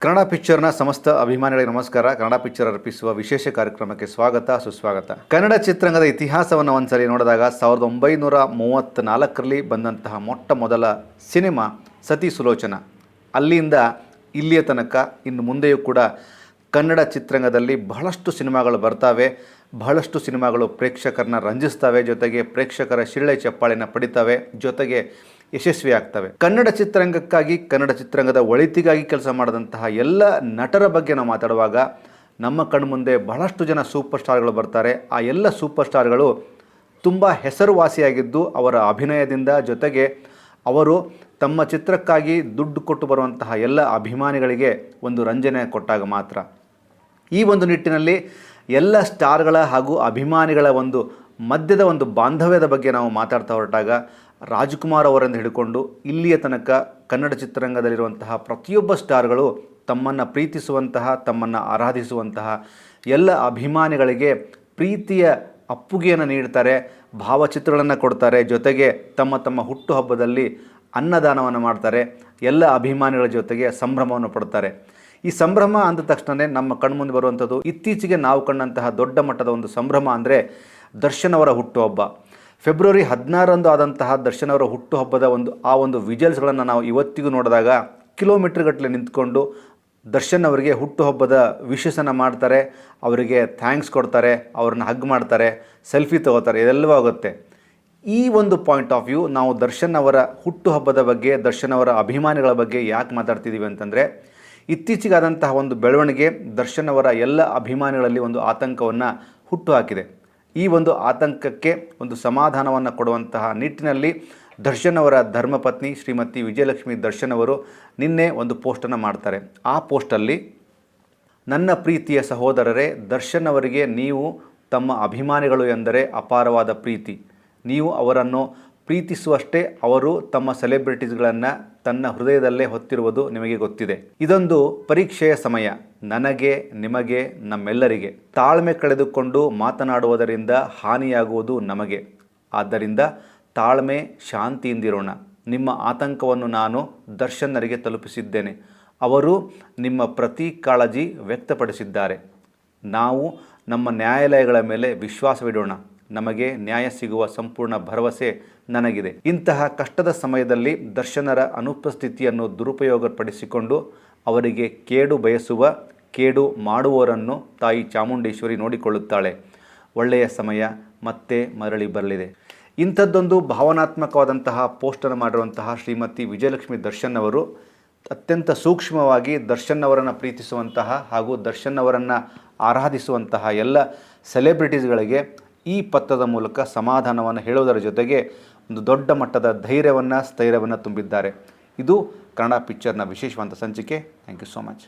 ಕನ್ನಡ ಪಿಕ್ಚರ್ನ ಸಮಸ್ತ ಅಭಿಮಾನಿಗಳಿಗೆ ನಮಸ್ಕಾರ. ಕನ್ನಡ ಪಿಕ್ಚರ್ ಅರ್ಪಿಸುವ ವಿಶೇಷ ಕಾರ್ಯಕ್ರಮಕ್ಕೆ ಸ್ವಾಗತ ಸುಸ್ವಾಗತ. ಕನ್ನಡ ಚಿತ್ರರಂಗದ ಇತಿಹಾಸವನ್ನು ಒಂದ್ಸಲಿ ನೋಡಿದಾಗ 1934ರಲ್ಲಿ ಬಂದಂತಹ ಮೊಟ್ಟ ಮೊದಲ ಸಿನಿಮಾ ಸತಿ ಸುಲೋಚನ. ಅಲ್ಲಿಂದ ಇಲ್ಲಿಯ ತನಕ ಇನ್ನು ಮುಂದೆಯೂ ಕೂಡ ಕನ್ನಡ ಚಿತ್ರರಂಗದಲ್ಲಿ ಬಹಳಷ್ಟು ಸಿನಿಮಾಗಳು ಬರ್ತಾವೆ, ಬಹಳಷ್ಟು ಸಿನಿಮಾಗಳು ಪ್ರೇಕ್ಷಕರನ್ನ ರಂಜಿಸ್ತವೆ, ಜೊತೆಗೆ ಪ್ರೇಕ್ಷಕರ ಶಿಳ್ಳೆ ಚಪ್ಪಾಳೆನ ಪಡಿತವೆ, ಜೊತೆಗೆ ಯಶಸ್ವಿ ಆಗ್ತವೆ. ಕನ್ನಡ ಚಿತ್ರರಂಗಕ್ಕಾಗಿ, ಕನ್ನಡ ಚಿತ್ರರಂಗದ ಒಳಿತಿಗಾಗಿ ಕೆಲಸ ಮಾಡಿದಂತಹ ಎಲ್ಲ ನಟರ ಬಗ್ಗೆ ನಾವು ಮಾತಾಡುವಾಗ ನಮ್ಮ ಕಣ್ಮುಂದೆ ಬಹಳಷ್ಟು ಜನ ಸೂಪರ್ ಸ್ಟಾರ್ಗಳು ಬರ್ತಾರೆ. ಆ ಎಲ್ಲ ಸೂಪರ್ ಸ್ಟಾರ್ಗಳು ತುಂಬ ಹೆಸರುವಾಸಿಯಾಗಿದ್ದು ಅವರ ಅಭಿನಯದಿಂದ, ಜೊತೆಗೆ ಅವರು ತಮ್ಮ ಚಿತ್ರಕ್ಕಾಗಿ ದುಡ್ಡು ಕೊಟ್ಟು ಬರುವಂತಹ ಎಲ್ಲ ಅಭಿಮಾನಿಗಳಿಗೆ ಒಂದು ರಂಜನೆ ಕೊಟ್ಟಾಗ ಮಾತ್ರ. ಈ ಒಂದು ನಿಟ್ಟಿನಲ್ಲಿ ಎಲ್ಲ ಸ್ಟಾರ್ಗಳ ಹಾಗೂ ಅಭಿಮಾನಿಗಳ ಒಂದು ಮಧ್ಯದ ಒಂದು ಬಾಂಧವ್ಯದ ಬಗ್ಗೆ ನಾವು ಮಾತಾಡ್ತಾ ಹೊರಟಾಗ ರಾಜ್ಕುಮಾರ್ ಅವರಿಂದ ಹಿಡ್ಕೊಂಡು ಇಲ್ಲಿಯ ತನಕ ಕನ್ನಡ ಚಿತ್ರರಂಗದಲ್ಲಿರುವಂತಹ ಪ್ರತಿಯೊಬ್ಬ ಸ್ಟಾರ್ಗಳು ತಮ್ಮನ್ನು ಪ್ರೀತಿಸುವಂತಹ, ತಮ್ಮನ್ನು ಆರಾಧಿಸುವಂತಹ ಎಲ್ಲ ಅಭಿಮಾನಿಗಳಿಗೆ ಪ್ರೀತಿಯ ಅಪ್ಪುಗೆಯನ್ನು ನೀಡ್ತಾರೆ, ಭಾವಚಿತ್ರಗಳನ್ನು ಕೊಡ್ತಾರೆ, ಜೊತೆಗೆ ತಮ್ಮ ತಮ್ಮ ಹುಟ್ಟುಹಬ್ಬದಲ್ಲಿ ಅನ್ನದಾನವನ್ನು ಮಾಡ್ತಾರೆ, ಎಲ್ಲ ಅಭಿಮಾನಿಗಳ ಜೊತೆಗೆ ಸಂಭ್ರಮವನ್ನು ಪಡ್ತಾರೆ. ಈ ಸಂಭ್ರಮ ಅಂದ ತಕ್ಷಣ ನಮ್ಮ ಕಣ್ಮುಂದೆ ಬರುವಂಥದ್ದು ಇತ್ತೀಚೆಗೆ ನಾವು ಕಂಡಂತಹ ದೊಡ್ಡ ಮಟ್ಟದ ಒಂದು ಸಂಭ್ರಮ ಅಂದರೆ ದರ್ಶನ್ ಅವರ ಹುಟ್ಟುಹಬ್ಬ. ಫೆಬ್ರವರಿ 16ರಂದು ಆದಂತಹ ದರ್ಶನ್ ಅವರ ಹುಟ್ಟುಹಬ್ಬದ ಒಂದು ವಿಜುವಲ್ಸ್ಗಳನ್ನು ನಾವು ಇವತ್ತಿಗೂ ನೋಡಿದಾಗ ಕಿಲೋಮೀಟರ್ ಗಟ್ಟಲೆ ನಿಂತ್ಕೊಂಡು ದರ್ಶನ್ ಅವರಿಗೆ ಹುಟ್ಟುಹಬ್ಬದ ವಿಶಸ್ಸನ್ನು ಮಾಡ್ತಾರೆ, ಅವರಿಗೆ ಥ್ಯಾಂಕ್ಸ್ ಕೊಡ್ತಾರೆ, ಅವ್ರನ್ನ ಹಗ್ ಮಾಡ್ತಾರೆ, ಸೆಲ್ಫಿ ತಗೋತಾರೆ, ಇದೆಲ್ಲವೂ ಆಗುತ್ತೆ. ಈ ಒಂದು ಪಾಯಿಂಟ್ ಆಫ್ ವ್ಯೂ ನಾವು ದರ್ಶನ್ ಅವರ ಹುಟ್ಟುಹಬ್ಬದ ಬಗ್ಗೆ, ದರ್ಶನ್ ಅವರ ಅಭಿಮಾನಿಗಳ ಬಗ್ಗೆ ಯಾಕೆ ಮಾತಾಡ್ತಿದ್ದೀವಿ ಅಂತಂದರೆ, ಇತ್ತೀಚೆಗಾದಂತಹ ಒಂದು ಬೆಳವಣಿಗೆ ದರ್ಶನ್ ಅವರ ಎಲ್ಲ ಅಭಿಮಾನಿಗಳಲ್ಲಿ ಒಂದು ಆತಂಕವನ್ನು ಹುಟ್ಟುಹಾಕಿದೆ. ಈ ಒಂದು ಆತಂಕಕ್ಕೆ ಒಂದು ಸಮಾಧಾನವನ್ನು ಕೊಡುವಂತಹ ನಿಟ್ಟಿನಲ್ಲಿ ದರ್ಶನ್ ಅವರ ಧರ್ಮಪತ್ನಿ ಶ್ರೀಮತಿ ವಿಜಯಲಕ್ಷ್ಮಿ ದರ್ಶನ್ ಅವರು ನಿನ್ನೆ ಒಂದು ಪೋಸ್ಟನ್ನು ಮಾಡ್ತಾರೆ. ಆ ಪೋಸ್ಟಲ್ಲಿ, ನನ್ನ ಪ್ರೀತಿಯ ಸಹೋದರರೇ, ದರ್ಶನ್ ಅವರಿಗೆ ನೀವು ತಮ್ಮ ಅಭಿಮಾನಿಗಳು ಎಂದರೆ ಅಪಾರವಾದ ಪ್ರೀತಿ. ನೀವು ಅವರನ್ನು ಪ್ರೀತಿಸುವಷ್ಟೇ ಅವರು ತಮ್ಮ ಸೆಲೆಬ್ರಿಟೀಸ್ಗಳನ್ನು ತನ್ನ ಹೃದಯದಲ್ಲೇ ಹೊತ್ತಿರುವುದು ನಿಮಗೆ ಗೊತ್ತಿದೆ. ಇದೊಂದು ಪರೀಕ್ಷೆಯ ಸಮಯ, ನನಗೆ, ನಿಮಗೆ, ನಮ್ಮೆಲ್ಲರಿಗೆ. ತಾಳ್ಮೆ ಕಳೆದುಕೊಂಡು ಮಾತನಾಡುವುದರಿಂದ ಹಾನಿಯಾಗುವುದು ನಮಗೆ. ಆದ್ದರಿಂದ ತಾಳ್ಮೆ, ಶಾಂತಿಯಿಂದಿರೋಣ. ನಿಮ್ಮ ಆತಂಕವನ್ನು ನಾನು ದರ್ಶನ್ನರಿಗೆ ತಲುಪಿಸಿದ್ದೇನೆ. ಅವರು ನಿಮ್ಮ ಪ್ರತಿ ಕಾಳಜಿ ವ್ಯಕ್ತಪಡಿಸಿದ್ದಾರೆ. ನಾವು ನಮ್ಮ ನ್ಯಾಯಾಲಯಗಳ ಮೇಲೆ ವಿಶ್ವಾಸವಿಡೋಣ. ನಮಗೆ ನ್ಯಾಯ ಸಿಗುವ ಸಂಪೂರ್ಣ ಭರವಸೆ ನನಗಿದೆ. ಇಂತಹ ಕಷ್ಟದ ಸಮಯದಲ್ಲಿ ದರ್ಶನರ ಅನುಪಸ್ಥಿತಿಯನ್ನು ದುರುಪಯೋಗಪಡಿಸಿಕೊಂಡು ಅವರಿಗೆ ಕೇಡು ಬಯಸುವ, ಕೇಡು ಮಾಡುವವರನ್ನು ತಾಯಿ ಚಾಮುಂಡೇಶ್ವರಿ ನೋಡಿಕೊಳ್ಳುತ್ತಾಳೆ. ಒಳ್ಳೆಯ ಸಮಯ ಮತ್ತೆ ಮರಳಿ ಬರಲಿದೆ. ಇಂಥದ್ದೊಂದು ಭಾವನಾತ್ಮಕವಾದಂತಹ ಪೋಸ್ಟನ್ನು ಮಾಡಿರುವಂತಹ ಶ್ರೀಮತಿ ವಿಜಯಲಕ್ಷ್ಮಿ ದರ್ಶನ್ ಅವರು ಅತ್ಯಂತ ಸೂಕ್ಷ್ಮವಾಗಿ ದರ್ಶನ್ ಅವರನ್ನು ಪ್ರೀತಿಸುವಂತಹ ಹಾಗೂ ದರ್ಶನ್ ಅವರನ್ನು ಆರಾಧಿಸುವಂತಹ ಎಲ್ಲ ಸೆಲೆಬ್ರಿಟೀಸ್ಗಳಿಗೆ ಈ ಪತ್ರದ ಮೂಲಕ ಸಮಾಧಾನವನ್ನು ಹೇಳುವುದರ ಜೊತೆಗೆ ಒಂದು ದೊಡ್ಡ ಮಟ್ಟದ ಧೈರ್ಯವನ್ನು, ಸ್ಥೈರ್ಯವನ್ನು ತುಂಬಿದ್ದಾರೆ. ಇದು ಕನ್ನಡ ಪಿಕ್ಚರ್ನ ವಿಶೇಷವಾದ ಸಂಚಿಕೆ. Thank you so much.